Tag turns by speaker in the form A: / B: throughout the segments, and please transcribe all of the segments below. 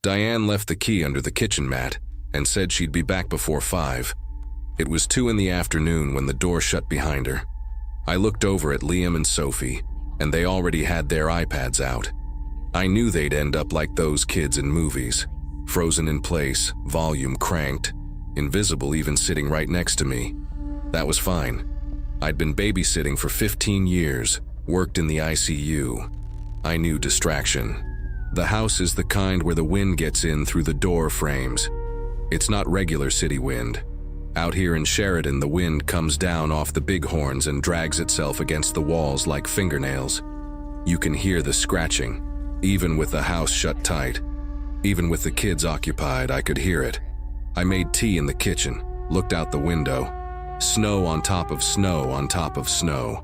A: Diane left the key under the kitchen mat and said she'd be back before 5. It was 2 in the afternoon when the door shut behind her. I looked over at Liam and Sophie, and they already had their iPads out. I knew they'd end up like those kids in movies, frozen in place, volume cranked, invisible even sitting right next to me. That was fine. I'd been babysitting for 15 years, worked in the ICU. I knew distraction. The house is the kind where the wind gets in through the door frames. It's not regular city wind. Out here in Sheridan, the wind comes down off the bighorns and drags itself against the walls like fingernails. You can hear the scratching, even with the house shut tight. Even with the kids occupied, I could hear it. I made tea in the kitchen, looked out the window. Snow on top of snow on top of snow.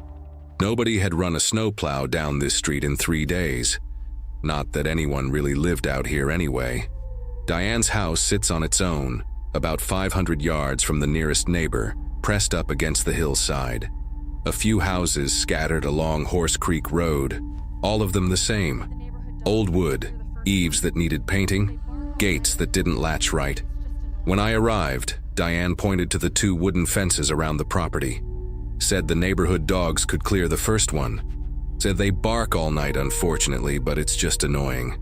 A: Nobody had run a snowplow down this street in 3 days. Not that anyone really lived out here anyway. Diane's house sits on its own, about 500 yards from the nearest neighbor, pressed up against the hillside. A few houses scattered along Horse Creek Road, all of them the same. Old wood, eaves that needed painting, gates that didn't latch right. When I arrived, Diane pointed to the 2 wooden fences around the property. Said the neighborhood dogs could clear the first one. Said they bark all night, unfortunately, but it's just annoying.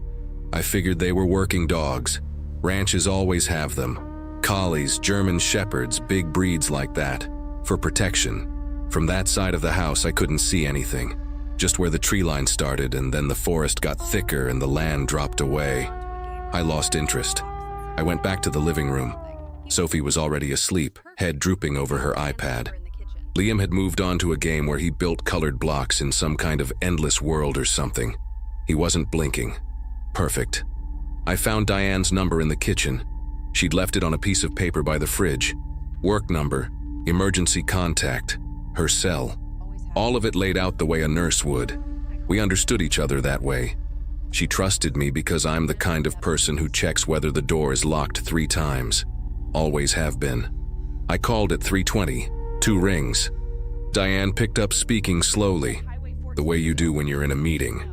A: I figured they were working dogs. Ranches always have them. Collies, German shepherds, big breeds like that. For protection. From that side of the house, I couldn't see anything. Just where the tree line started, and then the forest got thicker and the land dropped away. I lost interest. I went back to the living room. Sophie was already asleep, head drooping over her iPad. Liam had moved on to a game where he built colored blocks in some kind of endless world or something. He wasn't blinking. Perfect. I found Diane's number in the kitchen. She'd left it on a piece of paper by the fridge. Work number, emergency contact, her cell. All of it laid out the way a nurse would. We understood each other that way. She trusted me because I'm the kind of person who checks whether the door is locked 3 times. Always have been. I called at 3:20. 2 rings. Diane picked up speaking slowly, the way you do when you're in a meeting.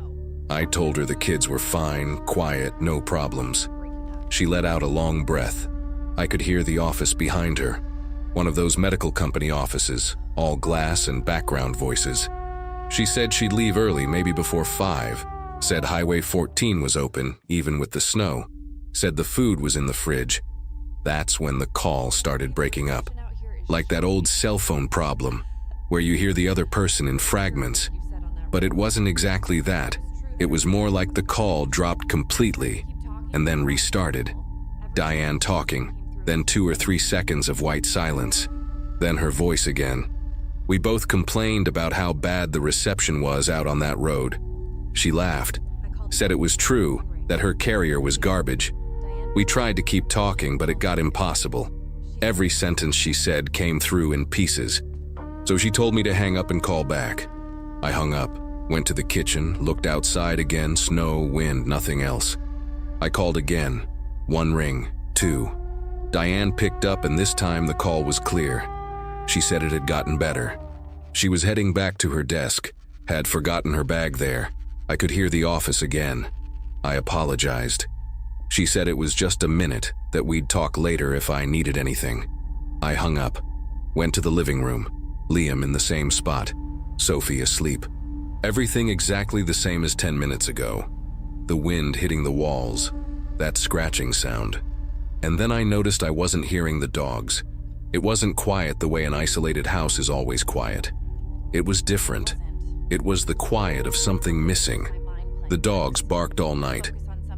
A: I told her the kids were fine, quiet, no problems. She let out a long breath. I could hear the office behind her. One of those medical company offices, all glass and background voices. She said she'd leave early, maybe before 5. Said Highway 14 was open, even with the snow. Said the food was in the fridge. That's when the call started breaking up. Like that old cell phone problem, where you hear the other person in fragments. But it wasn't exactly that. It was more like the call dropped completely, and then restarted. Diane talking, then 2 or 3 seconds of white silence, then her voice again. We both complained about how bad the reception was out on that road. She laughed, said it was true, that her carrier was garbage. We tried to keep talking, but it got impossible. Every sentence she said came through in pieces. So she told me to hang up and call back. I hung up, went to the kitchen, looked outside again, snow, wind, nothing else. I called again. 1 ring, 2. Diane picked up, and this time the call was clear. She said it had gotten better. She was heading back to her desk, had forgotten her bag there. I could hear the office again. I apologized. She said it was just a minute, that we'd talk later if I needed anything. I hung up, went to the living room. Liam in the same spot, Sophie asleep. Everything exactly the same as 10 minutes ago. The wind hitting the walls, that scratching sound. And then I noticed I wasn't hearing the dogs. It wasn't quiet the way an isolated house is always quiet. It was different. It was the quiet of something missing. The dogs barked all night.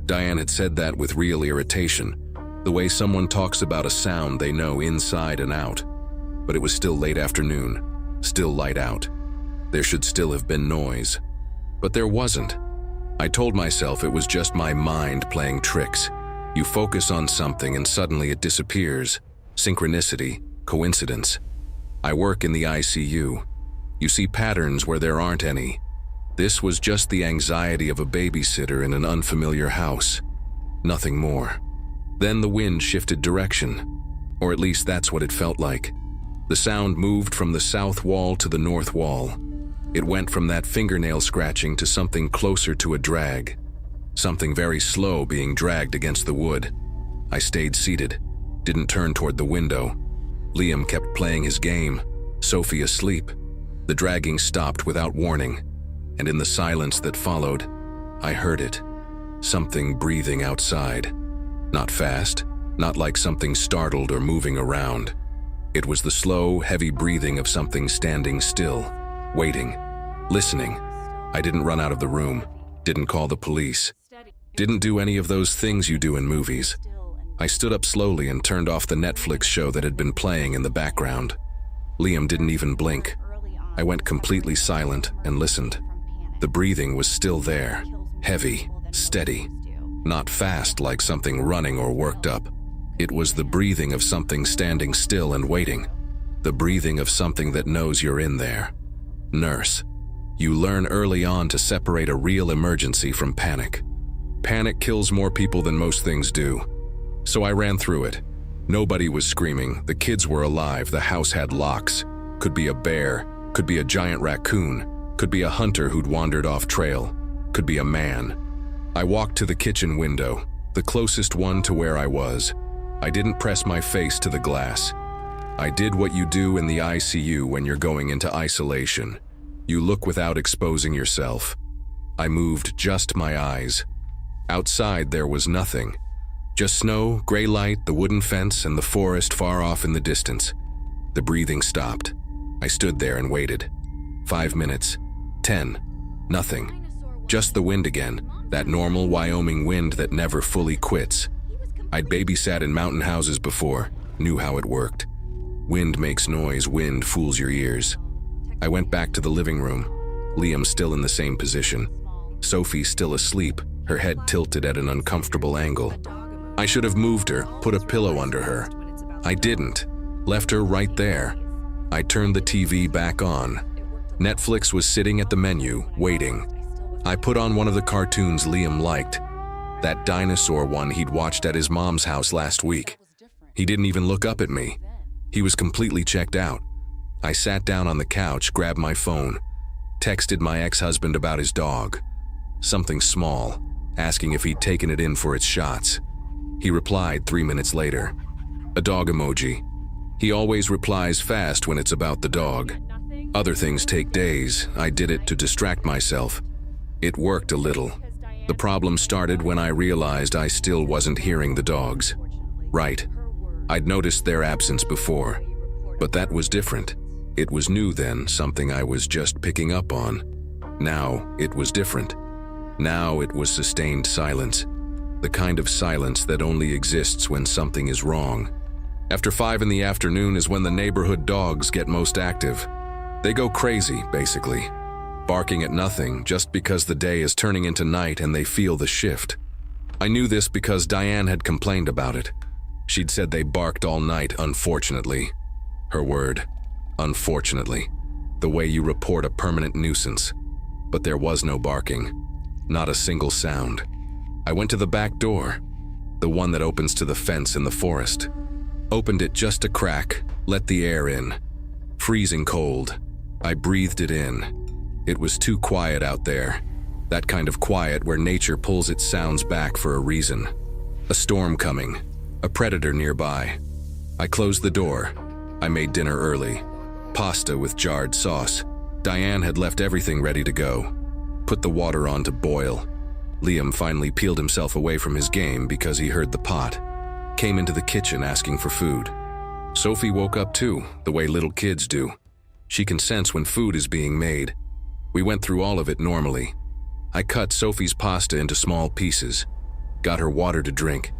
A: Diane had said that with real irritation, the way someone talks about a sound they know inside and out. But it was still late afternoon, still light out. There should still have been noise. But there wasn't. I told myself it was just my mind playing tricks. You focus on something and suddenly it disappears. Synchronicity, coincidence. I work in the ICU. You see patterns where there aren't any. This was just the anxiety of a babysitter in an unfamiliar house. Nothing more. Then the wind shifted direction, or at least that's what it felt like. The sound moved from the south wall to the north wall. It went from that fingernail scratching to something closer to a drag. Something very slow being dragged against the wood. I stayed seated, didn't turn toward the window. Liam kept playing his game, Sophie asleep. The dragging stopped without warning, and in the silence that followed, I heard it. Something breathing outside. Not fast, not like something startled or moving around. It was the slow, heavy breathing of something standing still, waiting, listening. I didn't run out of the room, didn't call the police, didn't do any of those things you do in movies. I stood up slowly and turned off the Netflix show that had been playing in the background. Liam didn't even blink. I went completely silent and listened. The breathing was still there, heavy, steady, not fast like something running or worked up. It was the breathing of something standing still and waiting. The breathing of something that knows you're in there. Nurse. You learn early on to separate a real emergency from panic. Panic kills more people than most things do. So I ran through it. Nobody was screaming, the kids were alive, the house had locks. Could be a bear, could be a giant raccoon, could be a hunter who'd wandered off trail, could be a man. I walked to the kitchen window, the closest one to where I was. I didn't press my face to the glass. I did what you do in the ICU when you're going into isolation. You look without exposing yourself. I moved just my eyes. Outside there was nothing. Just snow, gray light, the wooden fence, and the forest far off in the distance. The breathing stopped. I stood there and waited. 5 minutes. 10. Nothing. Just the wind again, that normal Wyoming wind that never fully quits. I'd babysat in mountain houses before, knew how it worked. Wind makes noise, wind fools your ears. I went back to the living room. Liam still in the same position. Sophie still asleep, her head tilted at an uncomfortable angle. I should have moved her, put a pillow under her. I didn't. Left her right there. I turned the TV back on. Netflix was sitting at the menu, waiting. I put on one of the cartoons Liam liked, that dinosaur one he'd watched at his mom's house last week. He didn't even look up at me. He was completely checked out. I sat down on the couch, grabbed my phone, texted my ex-husband about his dog. Something small, asking if he'd taken it in for its shots. He replied 3 minutes later. A dog emoji. He always replies fast when it's about the dog. Other things take days. I did it to distract myself. It worked a little. The problem started when I realized I still wasn't hearing the dogs. Right. I'd noticed their absence before, but that was different. It was new then, something I was just picking up on. Now it was different. Now it was sustained silence. The kind of silence that only exists when something is wrong. After 5 in the afternoon is when the neighborhood dogs get most active. They go crazy, basically. Barking at nothing just because the day is turning into night and they feel the shift. I knew this because Diane had complained about it. She'd said they barked all night, unfortunately. Her word, unfortunately. The way you report a permanent nuisance. But there was no barking. Not a single sound. I went to the back door, the one that opens to the fence in the forest. Opened it just a crack, let the air in. Freezing cold. I breathed it in. It was too quiet out there. That kind of quiet where nature pulls its sounds back for a reason. A storm coming. A predator nearby. I closed the door. I made dinner early. Pasta with jarred sauce. Diane had left everything ready to go. Put the water on to boil. Liam finally peeled himself away from his game because he heard the pot. Came into the kitchen asking for food. Sophie woke up too, the way little kids do. She can sense when food is being made. We went through all of it normally. I cut Sophie's pasta into small pieces. Got her water to drink.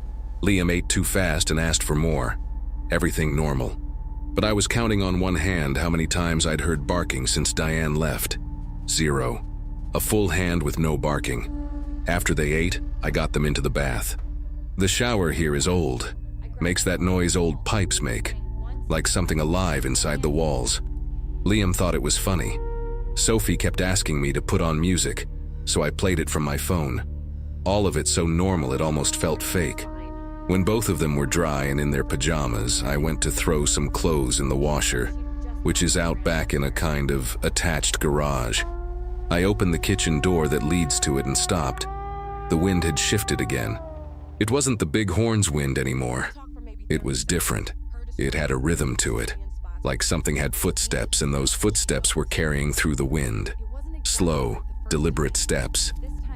A: Liam ate too fast and asked for more. Everything normal. But I was counting on one hand how many times I'd heard barking since Diane left. 0. A full hand with no barking. After they ate, I got them into the bath. The shower here is old. Makes that noise old pipes make. Like something alive inside the walls. Liam thought it was funny. Sophie kept asking me to put on music, so I played it from my phone. All of it so normal it almost felt fake. When both of them were dry and in their pajamas, I went to throw some clothes in the washer, which is out back in a kind of attached garage. I opened the kitchen door that leads to it and stopped. The wind had shifted again. It wasn't the big horns wind anymore. It was different. It had a rhythm to it, like something had footsteps, and those footsteps were carrying through the wind. Slow, deliberate steps,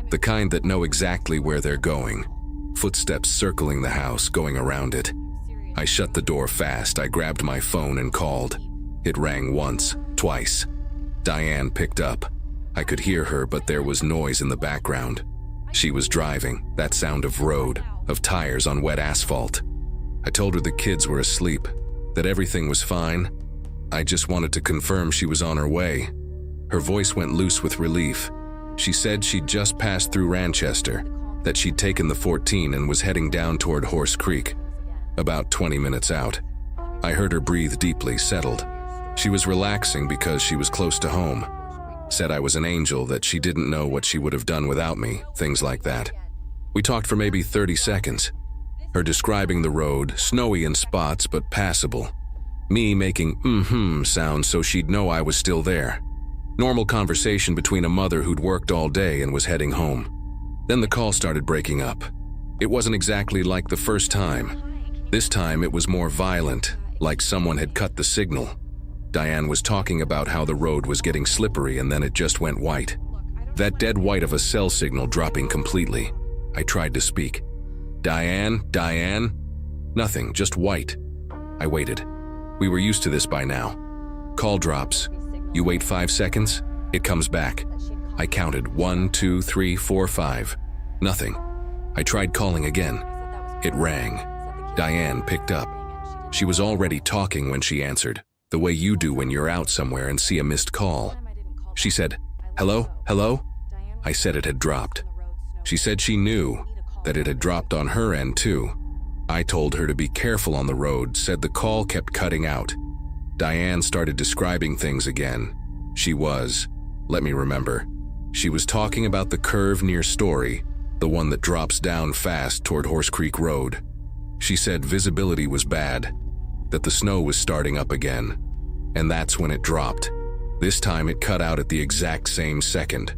A: the kind that know exactly where they're going. Footsteps circling the house, going around it. I shut the door fast. I grabbed my phone and called. It rang once, twice. Diane picked up. I could hear her, but there was noise in the background. She was driving, that sound of road, of tires on wet asphalt. I told her the kids were asleep, that everything was fine. I just wanted to confirm she was on her way. Her voice went loose with relief. She said she'd just passed through Ranchester, that she'd taken the 14 and was heading down toward Horse Creek. About 20 minutes out. I heard her breathe deeply, settled. She was relaxing because she was close to home. Said I was an angel, that she didn't know what she would have done without me, things like that. We talked for maybe 30 seconds. Her describing the road, snowy in spots but passable. Me making sounds so she'd know I was still there. Normal conversation between a mother who'd worked all day and was heading home. Then the call started breaking up. It wasn't exactly like the first time. This time it was more violent, like someone had cut the signal. Diane was talking about how the road was getting slippery, and then it just went white. That dead white of a cell signal dropping completely. I tried to speak. Diane? Diane? Nothing, just white. I waited. We were used to this by now. Call drops. You wait 5 seconds, it comes back. I counted 1, 2, 3, 4, 5. Nothing. I tried calling again. It rang. Diane picked up. She was already talking when she answered, the way you do when you're out somewhere and see a missed call. She said, "Hello? Hello?" I said it had dropped. She said she knew that it had dropped on her end too. I told her to be careful on the road, said the call kept cutting out. Diane started describing things again. Let me remember. She was talking about the curve near Story, the one that drops down fast toward Horse Creek Road. She said visibility was bad, that the snow was starting up again, and that's when it dropped. This time it cut out at the exact same second,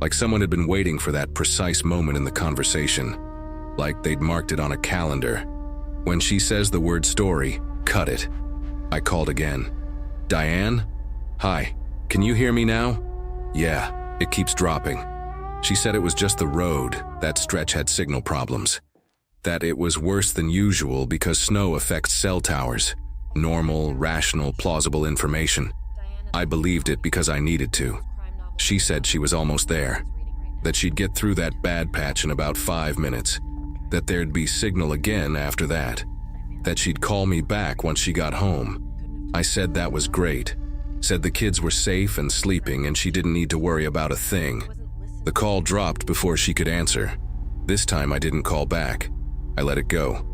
A: like someone had been waiting for that precise moment in the conversation, like they'd marked it on a calendar. When she says the word Story, cut it. I called again. Diane? Hi, can you hear me now? Yeah, it keeps dropping. She said it was just the road, that stretch had signal problems. That it was worse than usual because snow affects cell towers. Normal, rational, plausible information. I believed it because I needed to. She said she was almost there, that she'd get through that bad patch in about 5 minutes, that there'd be signal again after that she'd call me back once she got home. I said that was great, said the kids were safe and sleeping and she didn't need to worry about a thing. The call dropped before she could answer. This time I didn't call back. I let it go.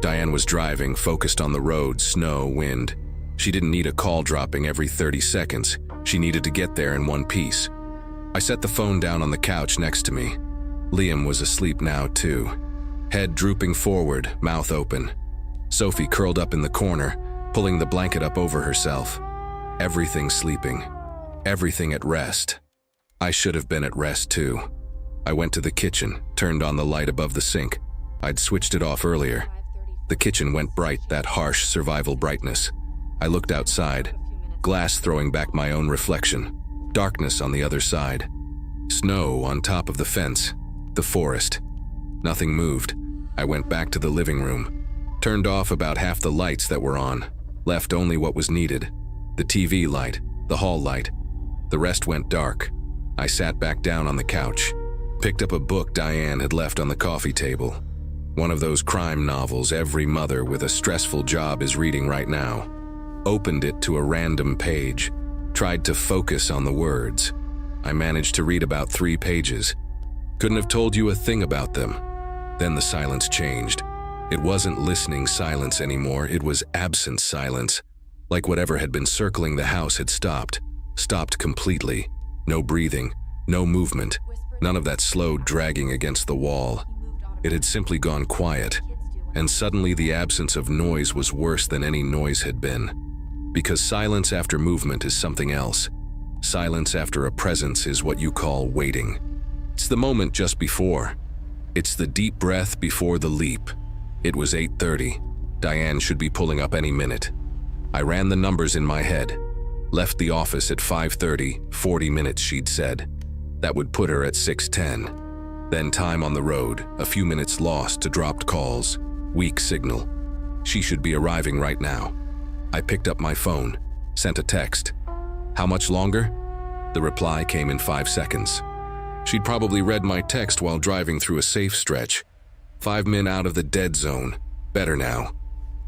A: Diane was driving, focused on the road, snow, wind. She didn't need a call dropping every 30 seconds. She needed to get there in one piece. I set the phone down on the couch next to me. Liam was asleep now too. Head drooping forward, mouth open. Sophie curled up in the corner, pulling the blanket up over herself. Everything sleeping. Everything at rest. I should have been at rest too. I went to the kitchen, turned on the light above the sink. I'd switched it off earlier. The kitchen went bright, that harsh survival brightness. I looked outside, glass throwing back my own reflection. Darkness on the other side. Snow on top of the fence. The forest. Nothing moved. I went back to the living room. Turned off about half the lights that were on. Left only what was needed. The TV light, the hall light. The rest went dark. I sat back down on the couch. Picked up a book Diane had left on the coffee table. One of those crime novels every mother with a stressful job is reading right now. Opened it to a random page. Tried to focus on the words. I managed to read about 3 pages. Couldn't have told you a thing about them. Then the silence changed. It wasn't listening silence anymore, it was absent silence. Like whatever had been circling the house had stopped. Stopped completely. No breathing, no movement, none of that slow dragging against the wall. It had simply gone quiet, and suddenly the absence of noise was worse than any noise had been. Because silence after movement is something else. Silence after a presence is what you call waiting. It's the moment just before. It's the deep breath before the leap. It was 8:30. Diane should be pulling up any minute. I ran the numbers in my head. Left the office at 5:30, 40 minutes she'd said. That would put her at 6:10. Then time on the road, a few minutes lost to dropped calls, weak signal. She should be arriving right now. I picked up my phone, sent a text. How much longer? The reply came in 5 seconds. She'd probably read my text while driving through a safe stretch. 5 min out of the dead zone. Better now.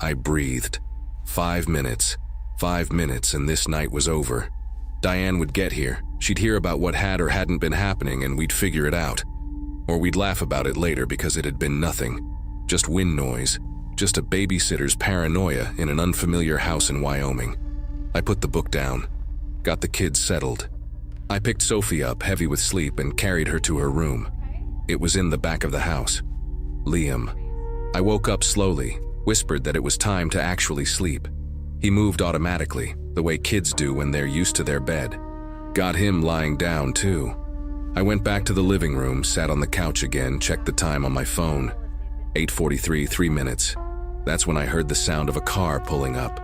A: I breathed. 5 minutes. 5 minutes and this night was over. Diane would get here. She'd hear about what had or hadn't been happening and we'd figure it out. Or we'd laugh about it later because it had been nothing. Just wind noise. Just a babysitter's paranoia in an unfamiliar house in Wyoming. I put the book down. Got the kids settled. I picked Sophie up, heavy with sleep, and carried her to her room. It was in the back of the house. Liam. I woke up slowly, whispered that it was time to actually sleep. He moved automatically, the way kids do when they're used to their bed. Got him lying down, too. I went back to the living room, sat on the couch again, checked the time on my phone. 8:43, 3 minutes. That's when I heard the sound of a car pulling up.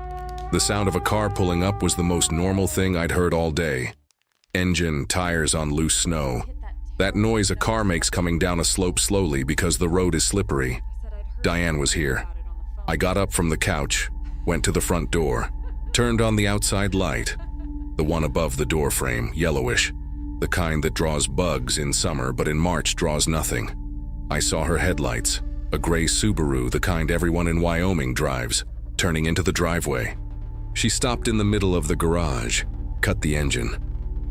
A: The sound of a car pulling up was the most normal thing I'd heard all day. Engine, tires on loose snow. That noise a car makes coming down a slope slowly because the road is slippery. Diane was here. I got up from the couch, went to the front door, turned on the outside light. The one above the door frame, yellowish. The kind that draws bugs in summer but in March draws nothing. I saw her headlights, a gray Subaru, the kind everyone in Wyoming drives, turning into the driveway. She stopped in the middle of the garage, cut the engine.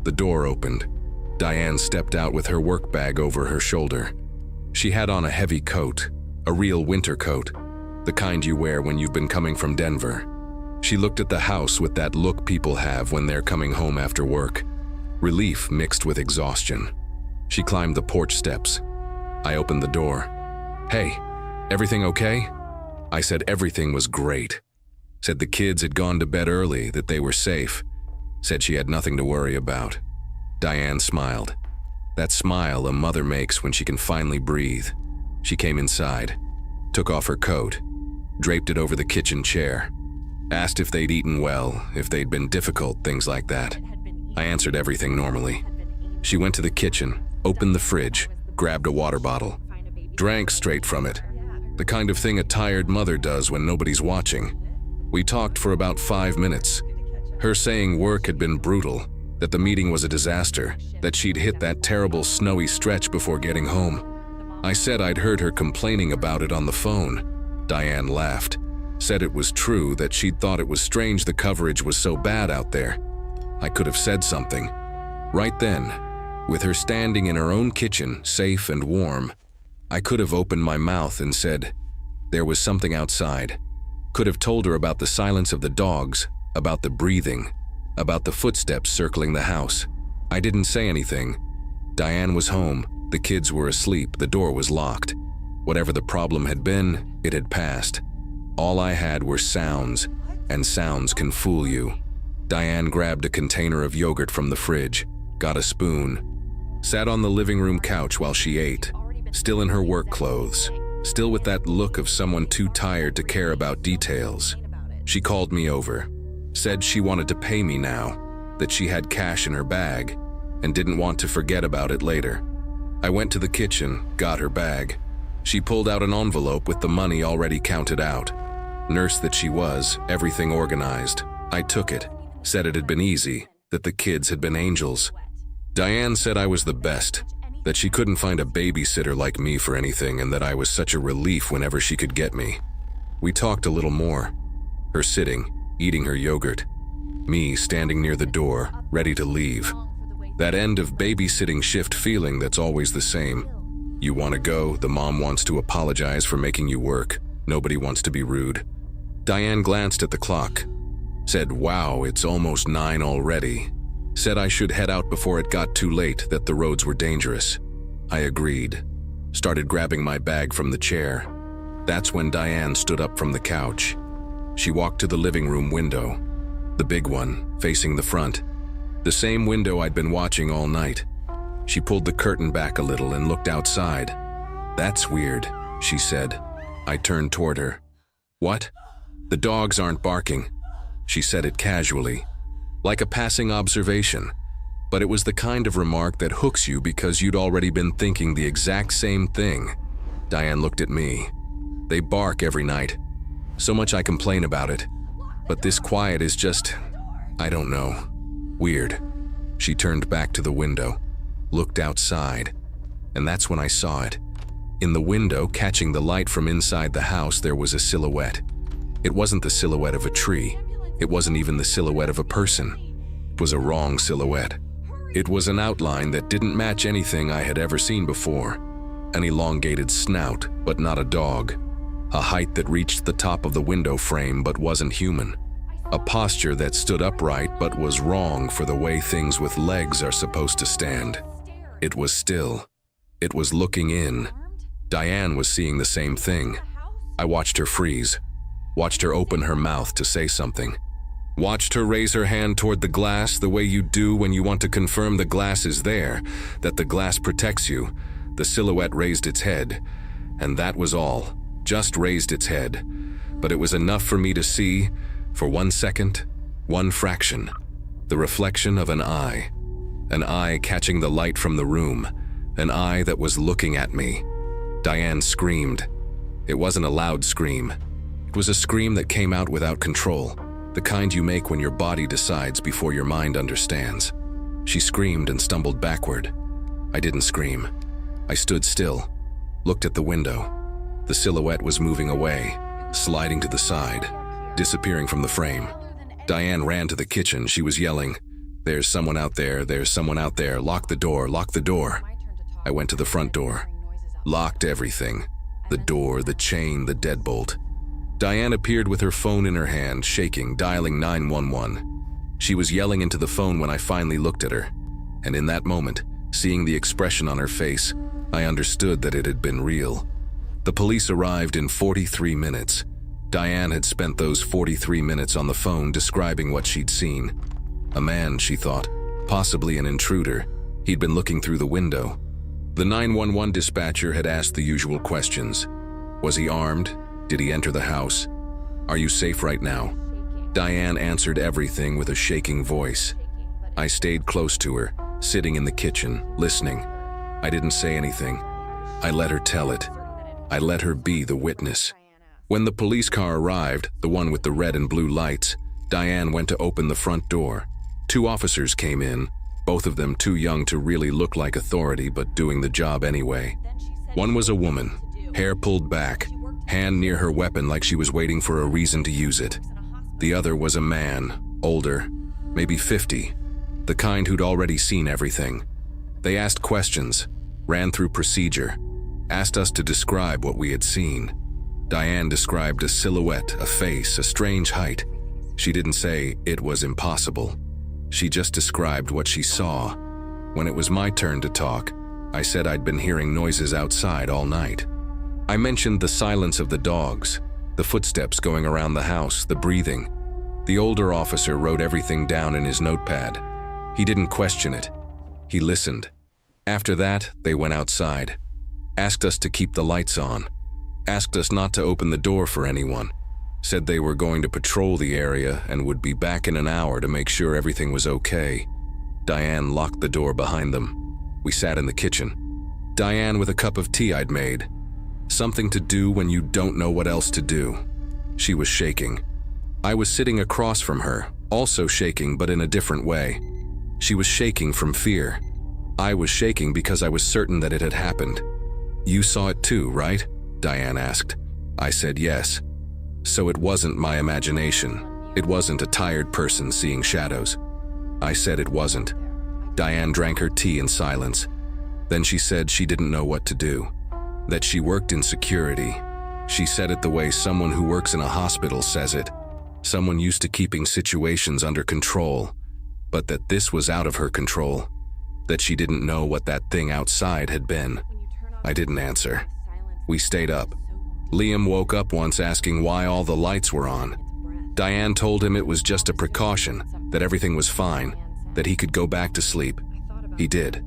A: The door opened. Diane stepped out with her work bag over her shoulder. She had on a heavy coat, a real winter coat, the kind you wear when you've been coming from Denver. She looked at the house with that look people have when they're coming home after work. Relief mixed with exhaustion. She climbed the porch steps. I opened the door. Hey, everything okay? I said everything was great. Said the kids had gone to bed early, that they were safe. Said she had nothing to worry about. Diane smiled. That smile a mother makes when she can finally breathe. She came inside, took off her coat, draped it over the kitchen chair. Asked if they'd eaten well, if they'd been difficult, things like that. I answered everything normally. She went to the kitchen, opened the fridge, grabbed a water bottle. Drank straight from it. The kind of thing a tired mother does when nobody's watching. We talked for about 5 minutes. Her saying work had been brutal, that the meeting was a disaster, that she'd hit that terrible snowy stretch before getting home. I said I'd heard her complaining about it on the phone. Diane laughed, said it was true, that she'd thought it was strange the coverage was so bad out there. I could have said something. Right then, with her standing in her own kitchen, safe and warm, I could have opened my mouth and said, there was something outside. Could have told her about the silence of the dogs, about the breathing, about the footsteps circling the house. I didn't say anything. Diane was home, the kids were asleep, the door was locked. Whatever the problem had been, it had passed. All I had were sounds, and sounds can fool you. Diane grabbed a container of yogurt from the fridge, got a spoon, sat on the living room couch while she ate, still in her work clothes, still with that look of someone too tired to care about details. She called me over, said she wanted to pay me now, that she had cash in her bag, and didn't want to forget about it later. I went to the kitchen, got her bag. She pulled out an envelope with the money already counted out. Nurse that she was, everything organized. I took it, said it had been easy, that the kids had been angels. Diane said I was the best, that she couldn't find a babysitter like me for anything, and that I was such a relief whenever she could get me. We talked a little more. Her sitting, eating her yogurt. Me standing near the door, ready to leave. That end of babysitting shift feeling that's always the same. You want to go, the mom wants to apologize for making you work. Nobody wants to be rude. Diane glanced at the clock. Said, wow, it's almost 9 already. Said I should head out before it got too late, that the roads were dangerous. I agreed. Started grabbing my bag from the chair. That's when Diane stood up from the couch. She walked to the living room window. The big one, facing the front. The same window I'd been watching all night. She pulled the curtain back a little and looked outside. "That's weird," she said. I turned toward her. "What?" "The dogs aren't barking." She said it casually, like a passing observation, but it was the kind of remark that hooks you because you'd already been thinking the exact same thing. Diane looked at me. "They bark every night. So much I complain about it. But this quiet is just, I don't know, weird." She turned back to the window, looked outside, and that's when I saw it. In the window, catching the light from inside the house, there was a silhouette. It wasn't the silhouette of a tree. It wasn't even the silhouette of a person. It was a wrong silhouette. It was an outline that didn't match anything I had ever seen before. An elongated snout, but not a dog. A height that reached the top of the window frame but wasn't human. A posture that stood upright but was wrong for the way things with legs are supposed to stand. It was still. It was looking in. Diane was seeing the same thing. I watched her freeze. Watched her open her mouth to say something. Watched her raise her hand toward the glass the way you do when you want to confirm the glass is there, that the glass protects you. The silhouette raised its head, and that was all. Just raised its head. But it was enough for me to see, for 1 second, 1 fraction, the reflection of an eye. An eye catching the light from the room. An eye that was looking at me. Diane screamed. It wasn't a loud scream. It was a scream that came out without control, the kind you make when your body decides before your mind understands. She screamed and stumbled backward. I didn't scream. I stood still, looked at the window. The silhouette was moving away, sliding to the side, disappearing from the frame. Diane ran to the kitchen. She was yelling, "There's someone out there, there's someone out there, lock the door, lock the door." I went to the front door, locked everything, the door, the chain, the deadbolt. Diane appeared with her phone in her hand, shaking, dialing 911. She was yelling into the phone when I finally looked at her, and in that moment, seeing the expression on her face, I understood that it had been real. The police arrived in 43 minutes. Diane had spent those 43 minutes on the phone describing what she'd seen. A man, she thought, possibly an intruder. He'd been looking through the window. The 911 dispatcher had asked the usual questions. Was he armed? Did he enter the house? Are you safe right now? Diane answered everything with a shaking voice. I stayed close to her, sitting in the kitchen, listening. I didn't say anything. I let her tell it. I let her be the witness. When the police car arrived, the one with the red and blue lights, Diane went to open the front door. 2 officers came in, both of them too young to really look like authority but doing the job anyway. One was a woman, hair pulled back, hand near her weapon like she was waiting for a reason to use it. The other was a man, older, maybe 50, the kind who'd already seen everything. They asked questions, ran through procedure, asked us to describe what we had seen. Diane described a silhouette, a face, a strange height. She didn't say it was impossible. She just described what she saw. When it was my turn to talk, I said I'd been hearing noises outside all night. I mentioned the silence of the dogs, the footsteps going around the house, the breathing. The older officer wrote everything down in his notepad. He didn't question it. He listened. After that, they went outside, asked us to keep the lights on, asked us not to open the door for anyone, said they were going to patrol the area and would be back in an hour to make sure everything was okay. Diane locked the door behind them. We sat in the kitchen. Diane with a cup of tea I'd made. Something to do when you don't know what else to do. She was shaking. I was sitting across from her, also shaking but in a different way. She was shaking from fear. I was shaking because I was certain that it had happened. You saw it too, right? Diane asked. I said yes. So it wasn't my imagination. It wasn't a tired person seeing shadows. I said it wasn't. Diane drank her tea in silence. Then she said she didn't know what to do. That she worked in security. She said it the way someone who works in a hospital says it. Someone used to keeping situations under control. But that this was out of her control. That she didn't know what that thing outside had been. I didn't answer. We stayed up. Liam woke up once asking why all the lights were on. Diane told him it was just a precaution, that everything was fine, that he could go back to sleep. He did.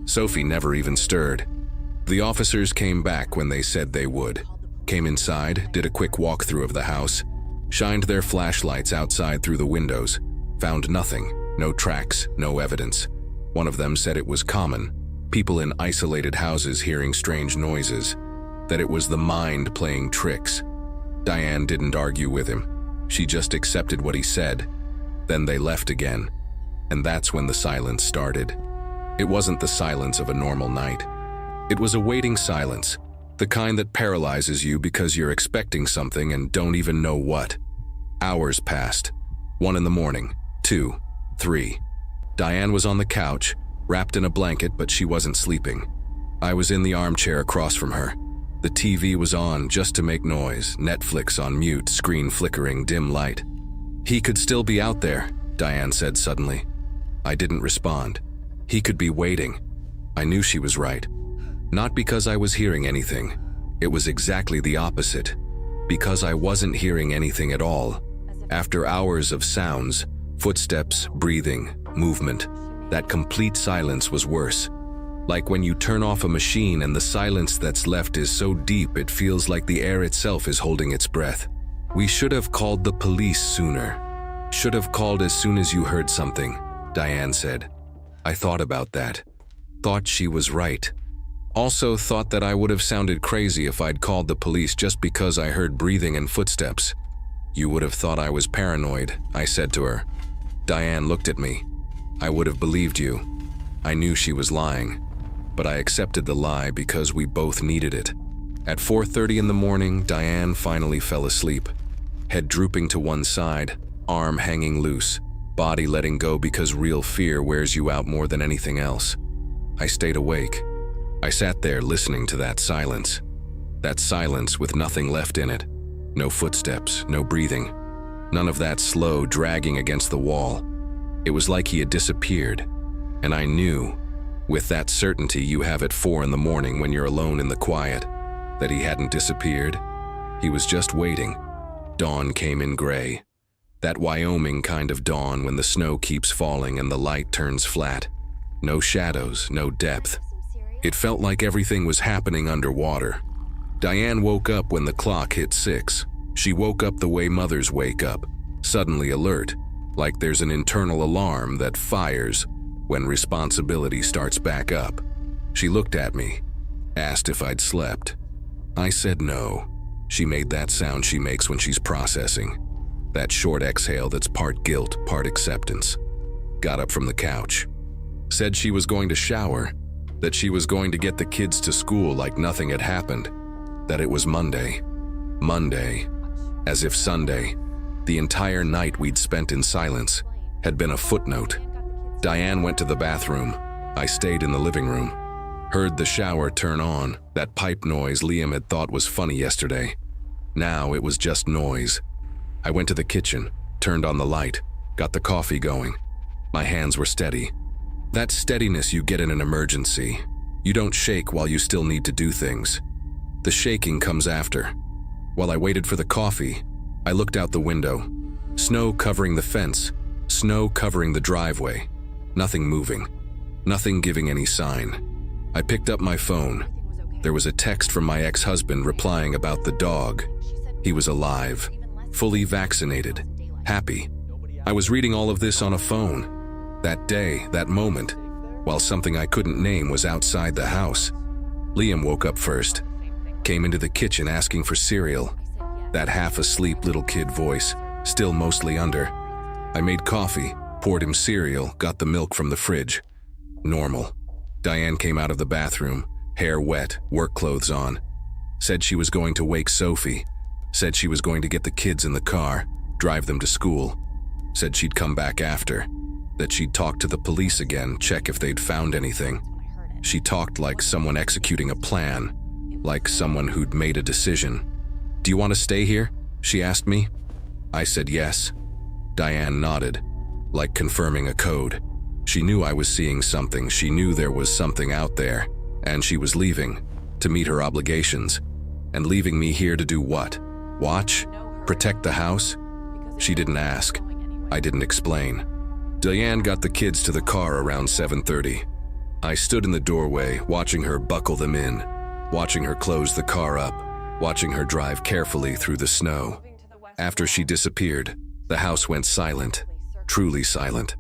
A: Sophie never even stirred. The officers came back when they said they would. Came inside, did a quick walkthrough of the house, shined their flashlights outside through the windows, found nothing, no tracks, no evidence. One of them said it was common, people in isolated houses hearing strange noises, that it was the mind playing tricks. Diane didn't argue with him. She just accepted what he said. Then they left again, and that's when the silence started. It wasn't the silence of a normal night. It was a waiting silence, the kind that paralyzes you because you're expecting something and don't even know what. Hours passed. 1 in the morning, 2, 3. Diane was on the couch, wrapped in a blanket, but she wasn't sleeping. I was in the armchair across from her. The TV was on just to make noise, Netflix on mute, screen flickering, dim light. "He could still be out there," Diane said suddenly. I didn't respond. He could be waiting. I knew she was right. Not because I was hearing anything. It was exactly the opposite. Because I wasn't hearing anything at all. After hours of sounds, footsteps, breathing, movement, that complete silence was worse. Like when you turn off a machine and the silence that's left is so deep it feels like the air itself is holding its breath. "We should have called the police sooner. Should have called as soon as you heard something," Diane said. I thought about that. Thought she was right. Also thought that I would have sounded crazy if I'd called the police just because I heard breathing and footsteps. "You would have thought I was paranoid," I said to her. Diane looked at me. "I would have believed you." I knew she was lying, but I accepted the lie because we both needed it. At 4:30 in the morning, Diane finally fell asleep. Head drooping to one side, arm hanging loose, body letting go because real fear wears you out more than anything else. I stayed awake. I sat there listening to that silence. That silence with nothing left in it. No footsteps, no breathing. None of that slow dragging against the wall. It was like he had disappeared. And I knew, with that certainty you have at 4 in the morning when you're alone in the quiet, that he hadn't disappeared. He was just waiting. Dawn came in gray. That Wyoming kind of dawn when the snow keeps falling and the light turns flat. No shadows, no depth. It felt like everything was happening underwater. Diane woke up when the clock hit 6. She woke up the way mothers wake up, suddenly alert, like there's an internal alarm that fires when responsibility starts back up. She looked at me, asked if I'd slept. I said no. She made that sound she makes when she's processing. That short exhale that's part guilt, part acceptance. Got up from the couch. Said she was going to shower, that she was going to get the kids to school like nothing had happened, that it was Monday. Monday, as if Sunday, the entire night we'd spent in silence, had been a footnote. Diane went to the bathroom. I stayed in the living room. Heard the shower turn on, that pipe noise Liam had thought was funny yesterday. Now it was just noise. I went to the kitchen, turned on the light, got the coffee going. My hands were steady. That steadiness you get in an emergency. You don't shake while you still need to do things. The shaking comes after. While I waited for the coffee, I looked out the window. Snow covering the fence, snow covering the driveway. Nothing moving, nothing giving any sign. I picked up my phone. There was a text from my ex-husband replying about the dog. He was alive, fully vaccinated, happy. I was reading all of this on a phone. That day, that moment, while something I couldn't name was outside the house. Liam woke up first, came into the kitchen asking for cereal. That half-asleep little kid voice, still mostly under. I made coffee, poured him cereal, got the milk from the fridge. Normal. Diane came out of the bathroom, hair wet, work clothes on. Said she was going to wake Sophie. Said she was going to get the kids in the car, drive them to school. Said she'd come back after. That she'd talk to the police again, check if they'd found anything. She talked like someone executing a plan, like someone who'd made a decision. "Do you want to stay here?" she asked me. I said yes. Diane nodded, like confirming a code. She knew I was seeing something, she knew there was something out there, and she was leaving, to meet her obligations. And leaving me here to do what? Watch? Protect the house? She didn't ask. I didn't explain. Diane got the kids to the car around 7:30. I stood in the doorway, watching her buckle them in. watching her close the car up, watching her drive carefully through the snow. After she disappeared, the house went silent, truly silent.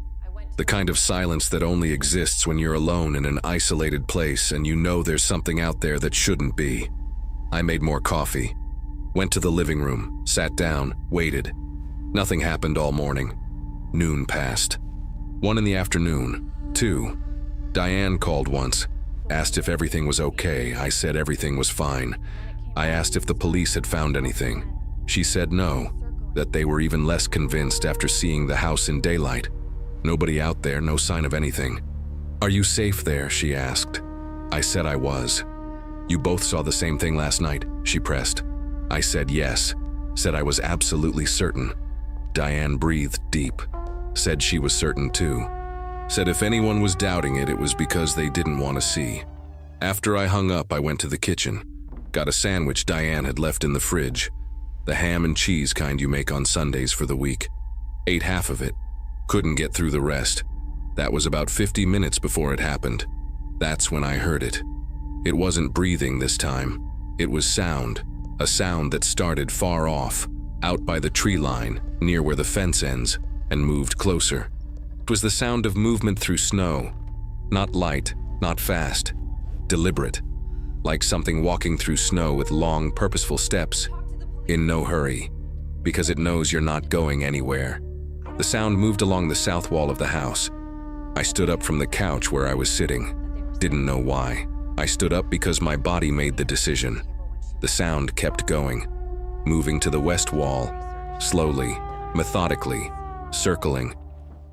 A: The kind of silence that only exists when you're alone in an isolated place and you know there's something out there that shouldn't be. I made more coffee, went to the living room, sat down, waited. Nothing happened all morning. Noon passed. 1 in the afternoon, 2. Diane called once, asked if everything was okay. I said everything was fine. I asked if the police had found anything. She said no, that they were even less convinced after seeing the house in daylight. Nobody out there, no sign of anything. "Are you safe there?" she asked. I said I was. "You both saw the same thing last night?" she pressed. I said yes, said I was absolutely certain. Diane breathed deep, said she was certain too. Said if anyone was doubting it, it was because they didn't want to see. After I hung up, I went to the kitchen, got a sandwich Diane had left in the fridge, the ham and cheese kind you make on Sundays for the week. Ate half of it, couldn't get through the rest. That was about 50 minutes before it happened. That's when I heard it. It wasn't breathing this time. It was sound, a sound that started far off, out by the tree line, near where the fence ends, and moved closer. It was the sound of movement through snow. Not light, not fast. Deliberate. Like something walking through snow with long, purposeful steps. In no hurry, because it knows you're not going anywhere. The sound moved along the south wall of the house. I stood up from the couch where I was sitting. Didn't know why. I stood up because my body made the decision. The sound kept going, moving to the west wall, slowly, methodically, circling.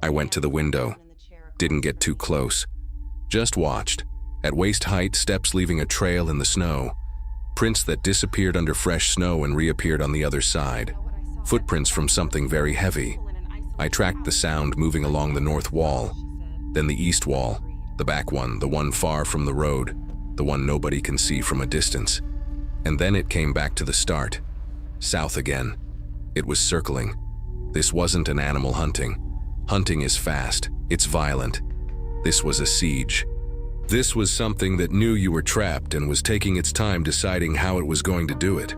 A: I went to the window. Didn't get too close. Just watched. At waist height, steps leaving a trail in the snow. Prints that disappeared under fresh snow and reappeared on the other side. Footprints from something very heavy. I tracked the sound moving along the north wall, then the east wall, the back one, the one far from the road, the one nobody can see from a distance. And then it came back to the start. South again. It was circling. This wasn't an animal hunting. Hunting is fast. It's violent. This was a siege. This was something that knew you were trapped and was taking its time deciding how it was going to do it.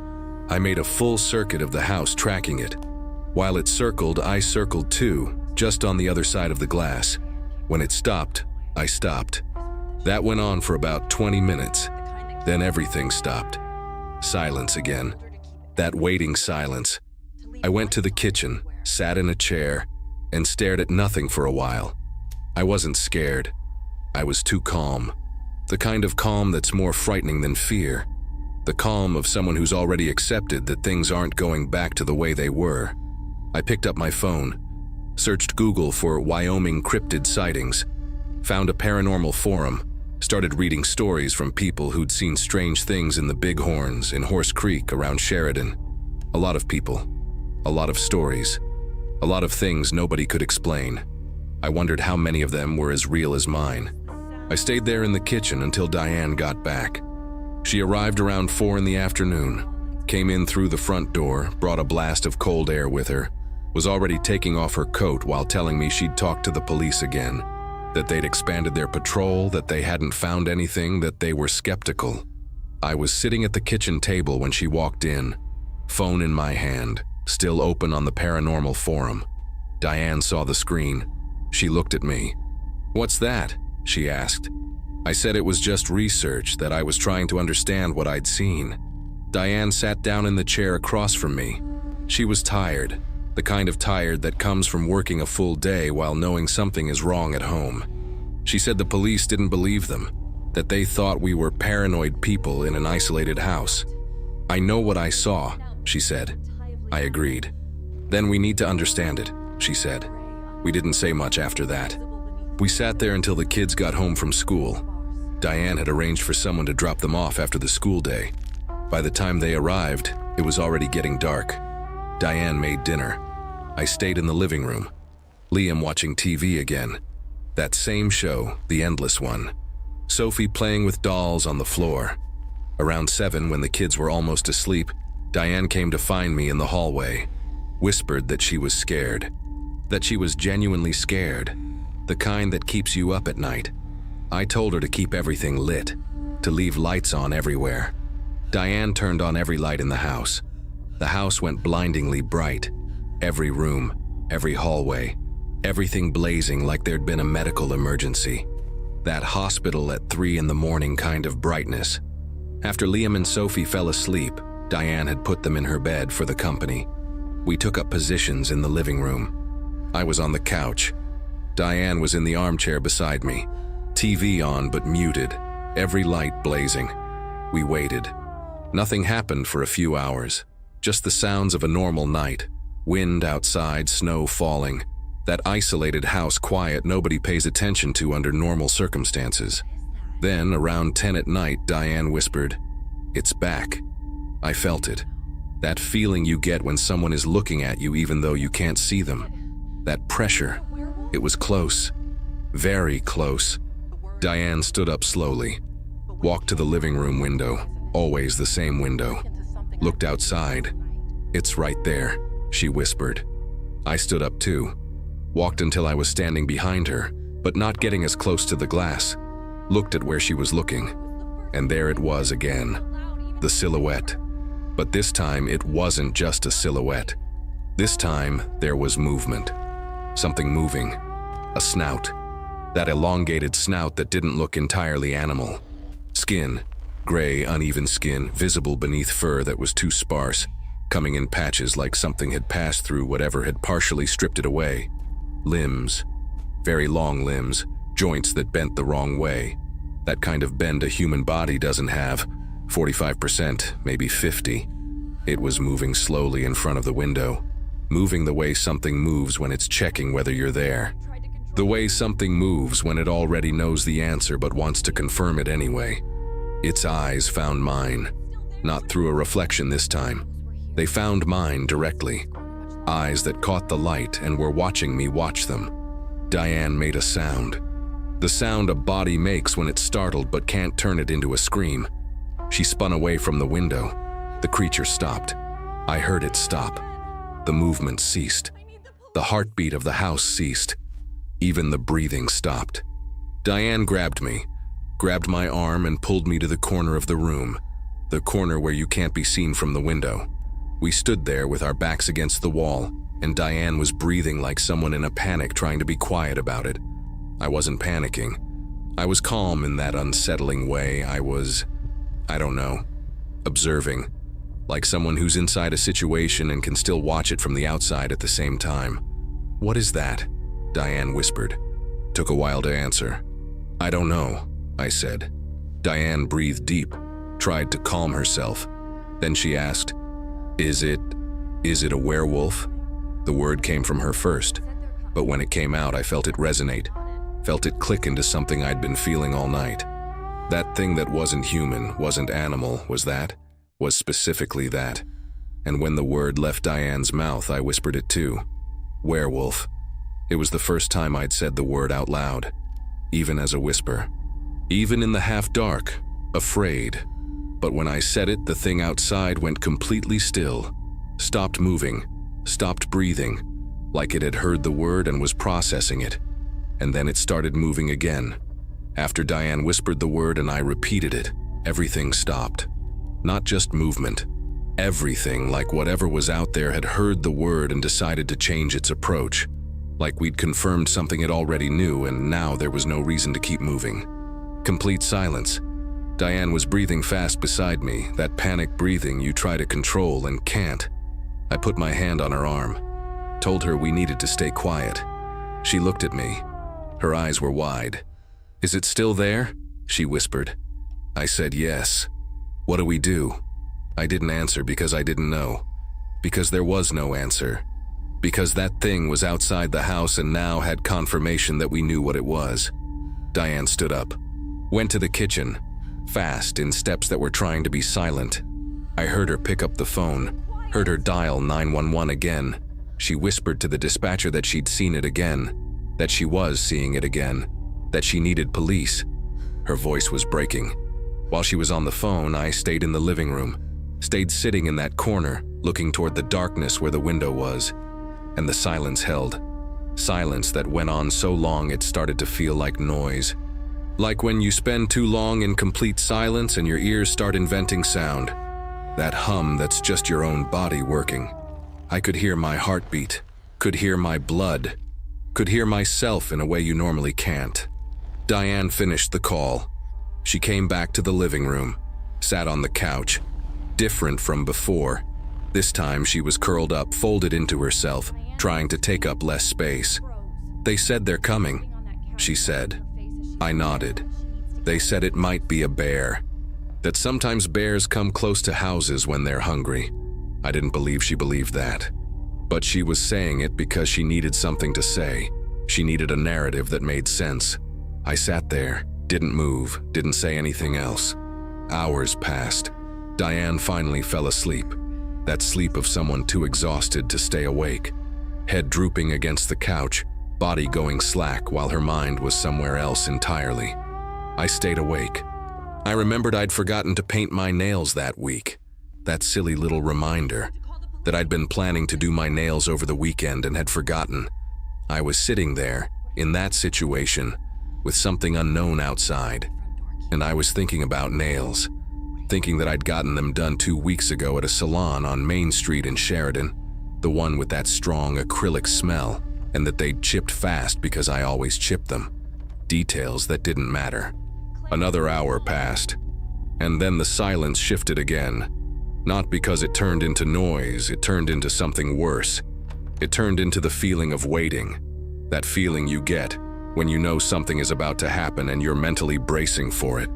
A: I made a full circuit of the house tracking it. While it circled, I circled too, just on the other side of the glass. When it stopped, I stopped. That went on for about 20 minutes. Then everything stopped. Silence again. That waiting silence. I went to the kitchen, sat in a chair, and stared at nothing for a while. I wasn't scared. I was too calm. The kind of calm that's more frightening than fear. The calm of someone who's already accepted that things aren't going back to the way they were. I picked up my phone, searched Google for Wyoming cryptid sightings, found a paranormal forum, started reading stories from people who'd seen strange things in the Bighorns, in Horse Creek, around Sheridan. A lot of people, a lot of stories, a lot of things nobody could explain. I wondered how many of them were as real as mine. I stayed there in the kitchen until Diane got back. She arrived around 4 in the afternoon, came in through the front door, brought a blast of cold air with her, was already taking off her coat while telling me she'd talked to the police again, that they'd expanded their patrol, that they hadn't found anything, that they were skeptical. I was sitting at the kitchen table when she walked in, phone in my hand, still open on the paranormal forum. Diane saw the screen. She looked at me. "What's that?" she asked. I said it was just research, that I was trying to understand what I'd seen. Diane sat down in the chair across from me. She was tired, the kind of tired that comes from working a full day while knowing something is wrong at home. She said the police didn't believe them, that they thought we were paranoid people in an isolated house. "I know what I saw," she said. I agreed. "Then we need to understand it," she said. We didn't say much after that. We sat there until the kids got home from school. Diane had arranged for someone to drop them off after the school day. By the time they arrived, it was already getting dark. Diane made dinner. I stayed in the living room. Liam watching TV again. That same show, the endless one. Sophie playing with dolls on the floor. Around 7, when the kids were almost asleep, Diane came to find me in the hallway. Whispered that she was scared. That she was genuinely scared. The kind that keeps you up at night. I told her to keep everything lit. to leave lights on everywhere. Diane turned on every light in the house. The house went blindingly bright. Every room, every hallway, everything blazing like there'd been a medical emergency. That hospital at 3 in the morning kind of brightness. After Liam and Sophie fell asleep, Diane had put them in her bed for the company. We took up positions in the living room. I was on the couch. Diane was in the armchair beside me. TV on but muted, every light blazing. We waited. Nothing happened for a few hours. Just the sounds of a normal night. Wind outside, snow falling. That isolated house quiet nobody pays attention to under normal circumstances. Then, around 10 at night, Diane whispered, "It's back." I felt it. That feeling you get when someone is looking at you even though you can't see them. That pressure. It was close. Very close. Diane stood up slowly. Walked to the living room window, always the same window. Looked outside. "It's right there," she whispered. I stood up too. Walked until I was standing behind her, but not getting as close to the glass. Looked at where she was looking. And there it was again. The silhouette. But this time it wasn't just a silhouette. This time there was movement. Something moving. A snout. That elongated snout that didn't look entirely animal. Skin. Gray, uneven skin, visible beneath fur that was too sparse, coming in patches like something had passed through whatever had partially stripped it away. Limbs. Very long limbs, joints that bent the wrong way. That kind of bend a human body doesn't have. 45%, maybe 50. It was moving slowly in front of the window. Moving the way something moves when it's checking whether you're there. The way something moves when it already knows the answer but wants to confirm it anyway. Its eyes found mine. Not through a reflection this time. They found mine directly. Eyes that caught the light and were watching me watch them. Diane made a sound. The sound a body makes when it's startled but can't turn it into a scream. She spun away from the window. The creature stopped. I heard it stop. The movement ceased. The heartbeat of the house ceased. Even the breathing stopped. Diane grabbed me, grabbed my arm and pulled me to the corner of the room, the corner where you can't be seen from the window. We stood there with our backs against the wall, and Diane was breathing like someone in a panic trying to be quiet about it. I wasn't panicking. I was calm in that unsettling way. I don't know, observing, like someone who's inside a situation and can still watch it from the outside at the same time. "What is that?" Diane whispered. Took a while to answer. "I don't know," I said. Diane breathed deep, tried to calm herself. Then she asked, Is it a werewolf?" The word came from her first, but when it came out I felt it resonate, felt it click into something I'd been feeling all night. That thing that wasn't human, wasn't animal, was specifically that. And when the word left Diane's mouth, I whispered it too. Werewolf. It was the first time I'd said the word out loud, even as a whisper. Even in the half-dark, afraid. But when I said it, the thing outside went completely still, stopped moving, stopped breathing, like it had heard the word and was processing it. And then it started moving again. After Diane whispered the word and I repeated it, everything stopped. Not just movement. Everything, like whatever was out there, had heard the word and decided to change its approach. Like we'd confirmed something it already knew and now there was no reason to keep moving. Complete silence. Diane was breathing fast beside me, that panic breathing you try to control and can't. I put my hand on her arm, told her we needed to stay quiet. She looked at me. Her eyes were wide. "Is it still there?" she whispered. I said yes. "What do we do?" I didn't answer because I didn't know. Because there was no answer. Because that thing was outside the house and now had confirmation that we knew what it was. Diane stood up. Went to the kitchen. Fast, in steps that were trying to be silent. I heard her pick up the phone. Heard her dial 911 again. She whispered to the dispatcher that she'd seen it again. That she was seeing it again. That she needed police. Her voice was breaking. While she was on the phone, I stayed in the living room. Stayed sitting in that corner, looking toward the darkness where the window was. And the silence held. Silence that went on so long it started to feel like noise. Like when you spend too long in complete silence and your ears start inventing sound. That hum that's just your own body working. I could hear my heartbeat, could hear my blood, could hear myself in a way you normally can't. Diane finished the call. She came back to the living room, sat on the couch, different from before. This time she was curled up, folded into herself, trying to take up less space. "They said they're coming," she said. I nodded. "They said it might be a bear. That sometimes bears come close to houses when they're hungry." I didn't believe she believed that. But she was saying it because she needed something to say. She needed a narrative that made sense. I sat there, didn't move, didn't say anything else. Hours passed. Diane finally fell asleep. That sleep of someone too exhausted to stay awake. Head drooping against the couch, body going slack while her mind was somewhere else entirely. I stayed awake. I remembered I'd forgotten to paint my nails that week. That silly little reminder that I'd been planning to do my nails over the weekend and had forgotten. I was sitting there, in that situation, with something unknown outside, and I was thinking about nails, thinking that I'd gotten them done 2 weeks ago at a salon on Main Street in Sheridan, the one with that strong acrylic smell, and that they'd chipped fast because I always chipped them. Details that didn't matter. Another hour passed, and then the silence shifted again. Not because it turned into noise, it turned into something worse. It turned into the feeling of waiting. That feeling you get when you know something is about to happen and you're mentally bracing for it.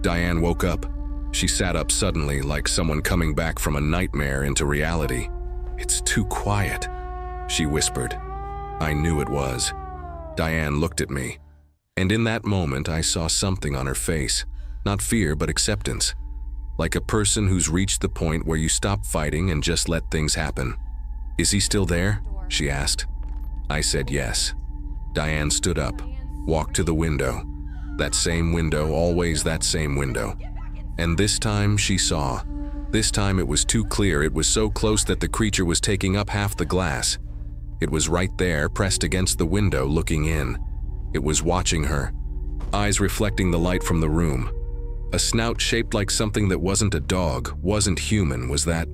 A: Diane woke up. She sat up suddenly, like someone coming back from a nightmare into reality. "It's too quiet," she whispered. I knew it was. Diane looked at me, and in that moment I saw something on her face. Not fear, but acceptance. Like a person who's reached the point where you stop fighting and just let things happen. "Is he still there?" she asked. I said yes. Diane stood up, walked to the window. That same window, always that same window. And this time she saw. This time it was too clear. It was so close that the creature was taking up half the glass. It was right there, pressed against the window, looking in. It was watching her, eyes reflecting the light from the room. A snout shaped like something that wasn't a dog, wasn't human, was that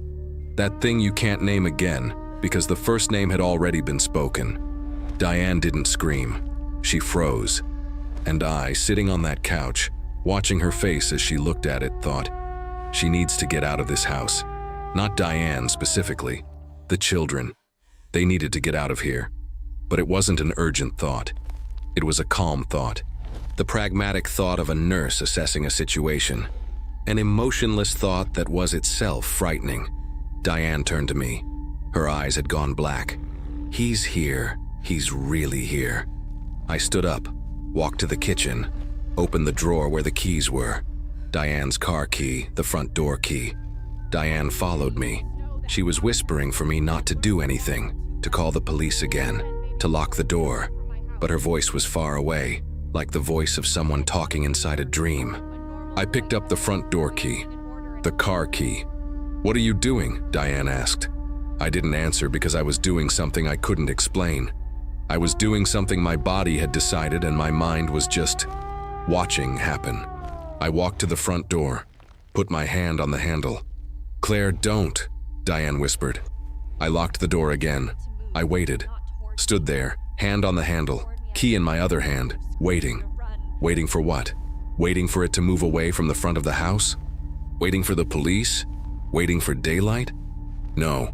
A: thing you can't name again, because the first name had already been spoken. Diane didn't scream. She froze. And I, sitting on that couch, watching her face as she looked at it, thought, she needs to get out of this house. Not Diane specifically, the children. They needed to get out of here. But it wasn't an urgent thought. It was a calm thought. The pragmatic thought of a nurse assessing a situation. An emotionless thought that was itself frightening. Diane turned to me. Her eyes had gone black. "He's here. He's really here." I stood up, walked to the kitchen, opened the drawer where the keys were. Diane's car key, the front door key. Diane followed me. She was whispering for me not to do anything, to call the police again, to lock the door. But her voice was far away, like the voice of someone talking inside a dream. I picked up the front door key, the car key. "What are you doing?" Diane asked. I didn't answer because I was doing something I couldn't explain. I was doing something my body had decided and my mind was just watching happen. I walked to the front door, put my hand on the handle. "Claire, don't," Diane whispered. I locked the door again. I waited, stood there, hand on the handle, key in my other hand, waiting. Waiting for what? Waiting for it to move away from the front of the house? Waiting for the police? Waiting for daylight? No,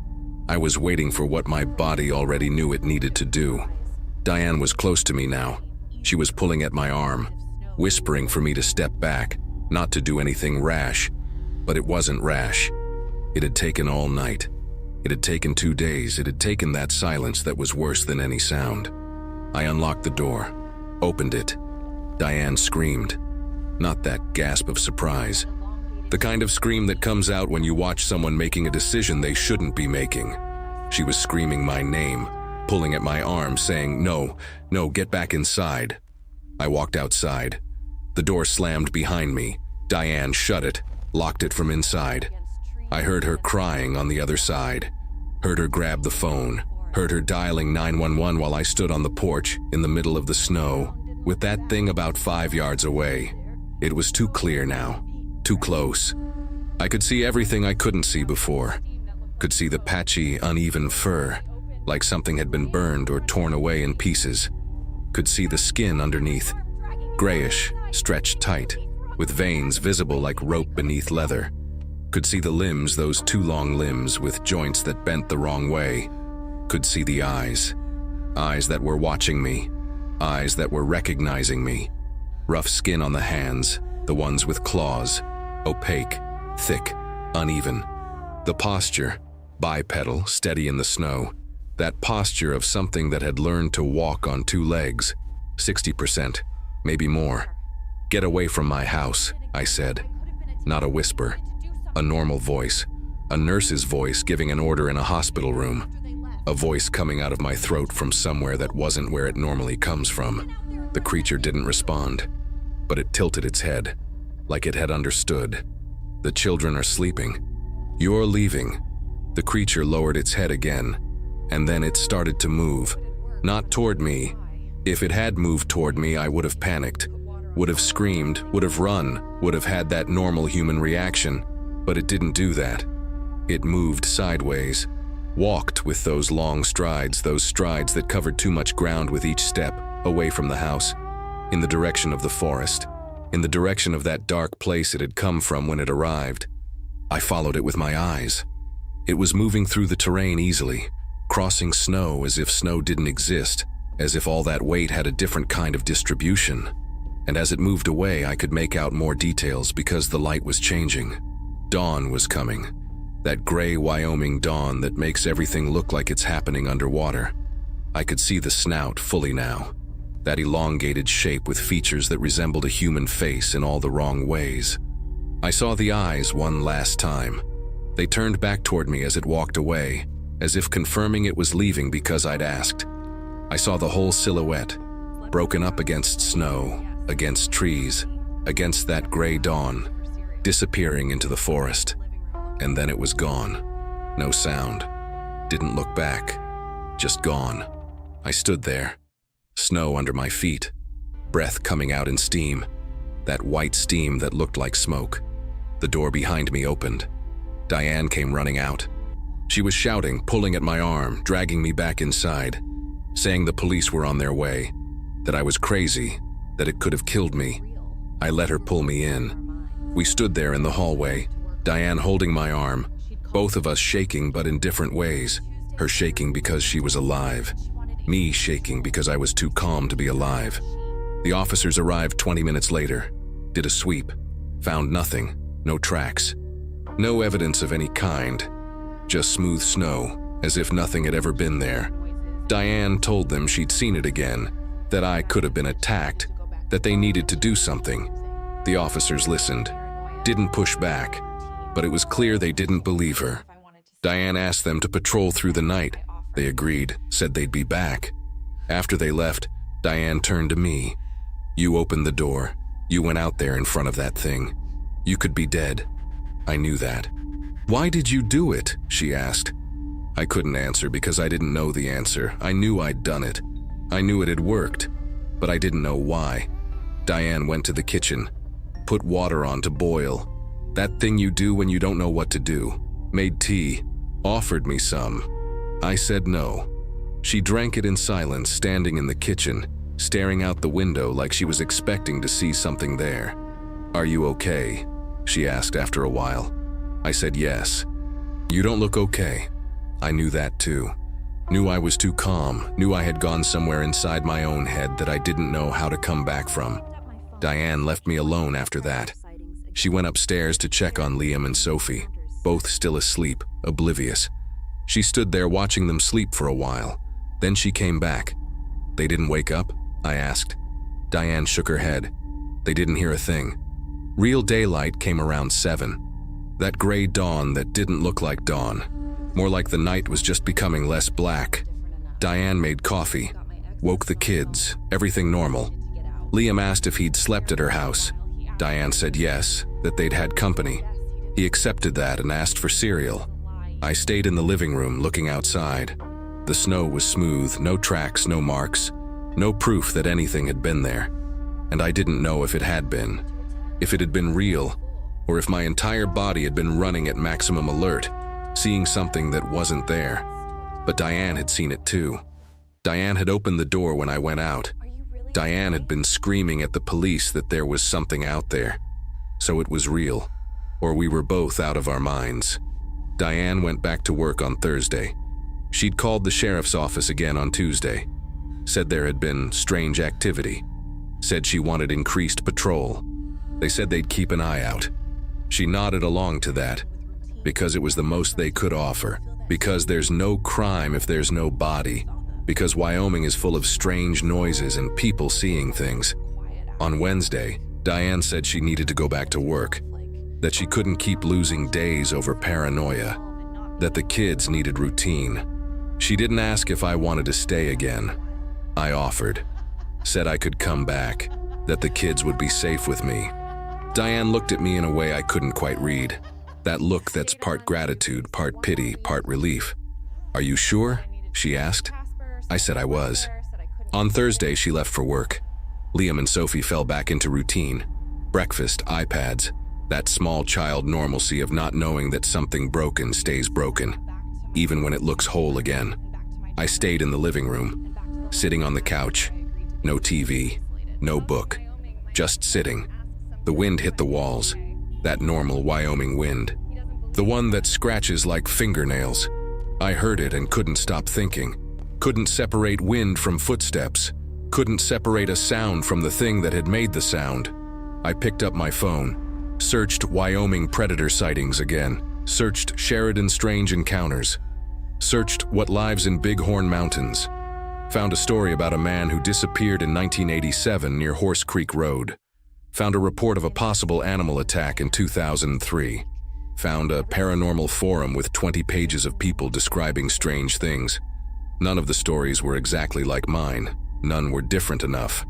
A: I was waiting for what my body already knew it needed to do. Diane was close to me now. She was pulling at my arm, whispering for me to step back, not to do anything rash. But it wasn't rash. It had taken all night. It had taken 2 days. It had taken that silence that was worse than any sound. I unlocked the door, opened it. Diane screamed. Not that gasp of surprise. The kind of scream that comes out when you watch someone making a decision they shouldn't be making. She was screaming my name, pulling at my arm, saying, "No, no, get back inside." I walked outside. The door slammed behind me. Diane shut it, locked it from inside. I heard her crying on the other side. Heard her grab the phone. Heard her dialing 911 while I stood on the porch in the middle of the snow. with that thing about 5 yards away. It was too clear now, too close. I could see everything I couldn't see before. Could see the patchy, uneven fur, like something had been burned or torn away in pieces. Could see the skin underneath, grayish, stretched tight, with veins visible like rope beneath leather. Could see the limbs, those 2 long limbs with joints that bent the wrong way. Could see the eyes. Eyes that were watching me. Eyes that were recognizing me. Rough skin on the hands, the ones with claws. Opaque, thick, uneven. The posture, bipedal, steady in the snow. That posture of something that had learned to walk on 2 legs. 60%, maybe more. "Get away from my house," I said. Not a whisper. A normal voice. A nurse's voice giving an order in a hospital room. A voice coming out of my throat from somewhere that wasn't where it normally comes from. The creature didn't respond, but it tilted its head, like it had understood. "The children are sleeping. You're leaving." The creature lowered its head again, and then it started to move. Not toward me. If it had moved toward me, I would have panicked, would have screamed, would have run, would have had that normal human reaction, but it didn't do that. It moved sideways, walked with those long strides, those strides that covered too much ground with each step, away from the house, in the direction of the forest, in the direction of that dark place it had come from when it arrived. I followed it with my eyes. It was moving through the terrain easily, crossing snow as if snow didn't exist, as if all that weight had a different kind of distribution. And as it moved away, I could make out more details because the light was changing. Dawn was coming. That gray Wyoming dawn that makes everything look like it's happening underwater. I could see the snout fully now. That elongated shape with features that resembled a human face in all the wrong ways. I saw the eyes one last time. They turned back toward me as it walked away, as if confirming it was leaving because I'd asked. I saw the whole silhouette, broken up against snow, against trees, against that gray dawn, disappearing into the forest. And then it was gone. No sound. Didn't look back. Just gone. I stood there. Snow under my feet. Breath coming out in steam. That white steam that looked like smoke. The door behind me opened. Diane came running out. She was shouting, pulling at my arm, dragging me back inside, saying the police were on their way, that I was crazy, that it could have killed me. I let her pull me in. We stood there in the hallway, Diane holding my arm, both of us shaking but in different ways. Her shaking because she was alive. Me shaking because I was too calm to be alive. The officers arrived 20 minutes later, did a sweep, found nothing, no tracks. No evidence of any kind, just smooth snow, as if nothing had ever been there. Diane told them she'd seen it again, that I could have been attacked, that they needed to do something. The officers listened, didn't push back, but it was clear they didn't believe her. Diane asked them to patrol through the night. They agreed, said they'd be back. After they left, Diane turned to me. "You opened the door. You went out there in front of that thing. You could be dead." I knew that. "Why did you do it?" she asked. I couldn't answer because I didn't know the answer. I knew I'd done it. I knew it had worked, but I didn't know why. Diane went to the kitchen, put water on to boil. That thing you do when you don't know what to do. Made tea, offered me some. I said no. She drank it in silence, standing in the kitchen, staring out the window like she was expecting to see something there. "Are you okay?" she asked after a while. I said yes. "You don't look okay." I knew that too. Knew I was too calm, knew I had gone somewhere inside my own head that I didn't know how to come back from. Diane left me alone after that. She went upstairs to check on Liam and Sophie, both still asleep, oblivious. She stood there watching them sleep for a while. Then she came back. "They didn't wake up?" I asked. Diane shook her head. They didn't hear a thing. Real daylight came around 7. That gray dawn that didn't look like dawn. More like the night was just becoming less black. Diane made coffee, woke the kids, everything normal. Liam asked if he'd slept at her house. Diane said yes, that they'd had company. He accepted that and asked for cereal. I stayed in the living room looking outside. The snow was smooth, no tracks, no marks. No proof that anything had been there. And I didn't know if it had been. If it had been real, or if my entire body had been running at maximum alert, seeing something that wasn't there. But Diane had seen it too. Diane had opened the door when I went out. Diane had been screaming at the police that there was something out there. So it was real, or we were both out of our minds. Diane went back to work on Thursday. She'd called the sheriff's office again on Tuesday. Said there had been strange activity. Said she wanted increased patrol. They said they'd keep an eye out. She nodded along to that, because it was the most they could offer. Because there's no crime if there's no body. Because Wyoming is full of strange noises and people seeing things. On Wednesday, Diane said she needed to go back to work. That she couldn't keep losing days over paranoia. That the kids needed routine. She didn't ask if I wanted to stay again. I offered. Said I could come back. That the kids would be safe with me. Diane looked at me in a way I couldn't quite read. That look that's part gratitude, part pity, part relief. "Are you sure?" she asked. I said I was. On Thursday, she left for work. Liam and Sophie fell back into routine. Breakfast, iPads, that small child normalcy of not knowing that something broken stays broken, even when it looks whole again. I stayed in the living room, sitting on the couch. No TV, no book, just sitting. The wind hit the walls, that normal Wyoming wind. The one that scratches like fingernails. I heard it and couldn't stop thinking. Couldn't separate wind from footsteps. Couldn't separate a sound from the thing that had made the sound. I picked up my phone, searched Wyoming predator sightings again, searched Sheridan strange encounters, searched what lives in Bighorn Mountains. Found a story about a man who disappeared in 1987 near Horse Creek Road. Found a report of a possible animal attack in 2003. Found a paranormal forum with 20 pages of people describing strange things. None of the stories were exactly like mine. None were different enough.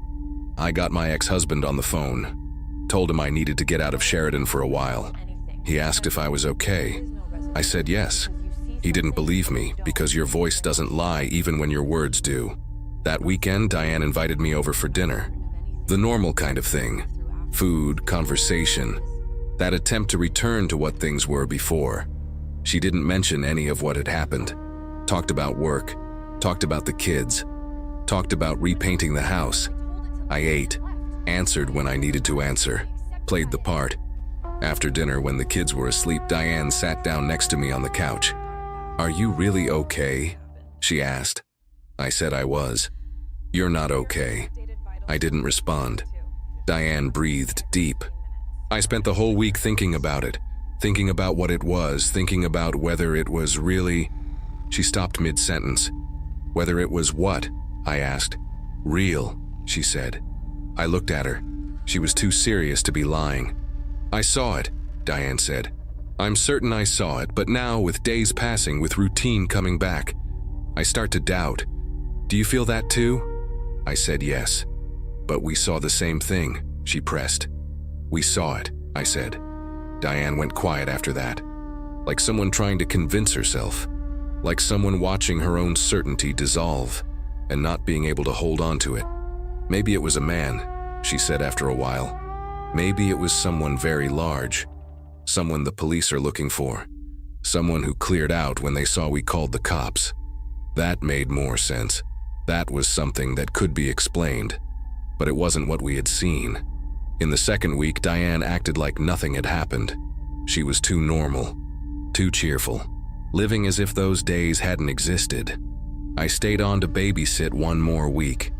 A: I got my ex-husband on the phone. Told him I needed to get out of Sheridan for a while. He asked if I was okay. I said yes. He didn't believe me because your voice doesn't lie even when your words do. That weekend, Diane invited me over for dinner. The normal kind of thing. Food, conversation. That attempt to return to what things were before. She didn't mention any of what had happened. Talked about work. Talked about the kids. Talked about repainting the house. I ate. Answered when I needed to answer. Played the part. After dinner, when the kids were asleep, Diane sat down next to me on the couch. "Are you really okay?" she asked. I said I was. "You're not okay." I didn't respond. Diane breathed deep. I spent the whole week thinking about it, thinking about what it was, thinking about whether it was really... She stopped mid-sentence. "Whether it was what?" I asked. "Real," she said. I looked at her. She was too serious to be lying. "I saw it," Diane said. "I'm certain I saw it, but now, with days passing, with routine coming back, I start to doubt. Do you feel that too?" I said yes. "But we saw the same thing," she pressed. "We saw it," I said. Diane went quiet after that, like someone trying to convince herself, like someone watching her own certainty dissolve and not being able to hold on to it. "Maybe it was a man," she said after a while. "Maybe it was someone very large, someone the police are looking for, someone who cleared out when they saw we called the cops." That made more sense. That was something that could be explained, but it wasn't what we had seen. In the second week, Diane acted like nothing had happened. She was too normal, too cheerful, living as if those days hadn't existed. I stayed on to babysit one more week.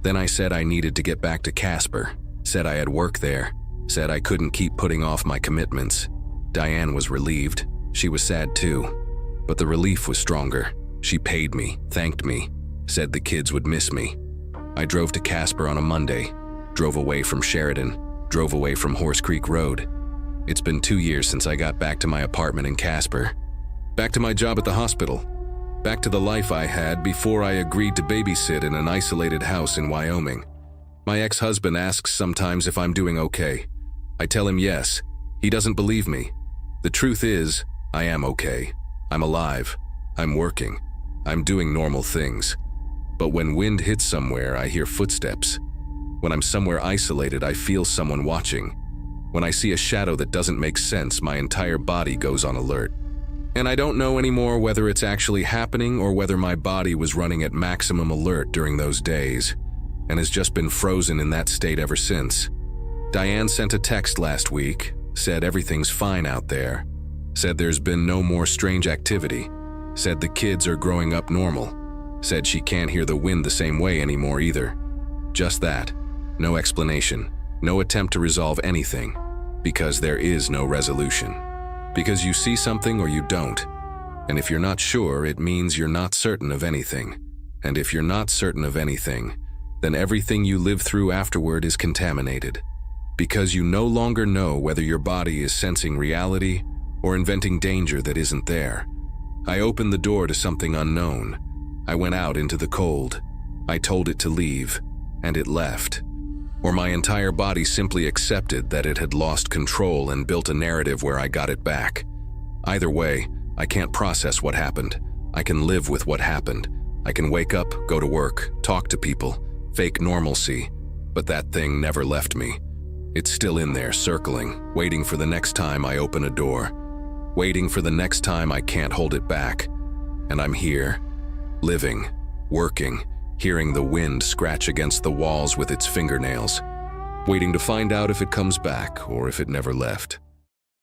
A: Then I said I needed to get back to Casper, said I had work there, said I couldn't keep putting off my commitments. Diane was relieved. She was sad too, but the relief was stronger. She paid me, thanked me, said the kids would miss me. I drove to Casper on a Monday, drove away from Sheridan, drove away from Horse Creek Road. It's been 2 years since I got back to my apartment in Casper, back to my job at the hospital, back to the life I had before I agreed to babysit in an isolated house in Wyoming. My ex-husband asks sometimes if I'm doing okay. I tell him yes. He doesn't believe me. The truth is, I am okay. I'm alive. I'm working. I'm doing normal things. But when wind hits somewhere, I hear footsteps. When I'm somewhere isolated, I feel someone watching. When I see a shadow that doesn't make sense, my entire body goes on alert. And I don't know anymore whether it's actually happening or whether my body was running at maximum alert during those days, and has just been frozen in that state ever since. Diane sent a text last week, said everything's fine out there, said there's been no more strange activity, said the kids are growing up normal, said she can't hear the wind the same way anymore either. Just that. No explanation, no attempt to resolve anything, because there is no resolution. Because you see something or you don't, and if you're not sure, it means you're not certain of anything. And if you're not certain of anything, then everything you live through afterward is contaminated, because you no longer know whether your body is sensing reality or inventing danger that isn't there. I opened the door to something unknown. I went out into the cold. I told it to leave, and it left. Or my entire body simply accepted that it had lost control and built a narrative where I got it back. Either way, I can't process what happened. I can live with what happened. I can wake up, go to work, talk to people, fake normalcy, but that thing never left me. It's still in there, circling, waiting for the next time I open a door, waiting for the next time I can't hold it back. And I'm here, living, working, hearing the wind scratch against the walls with its fingernails, waiting to find out if it comes back or if it never left.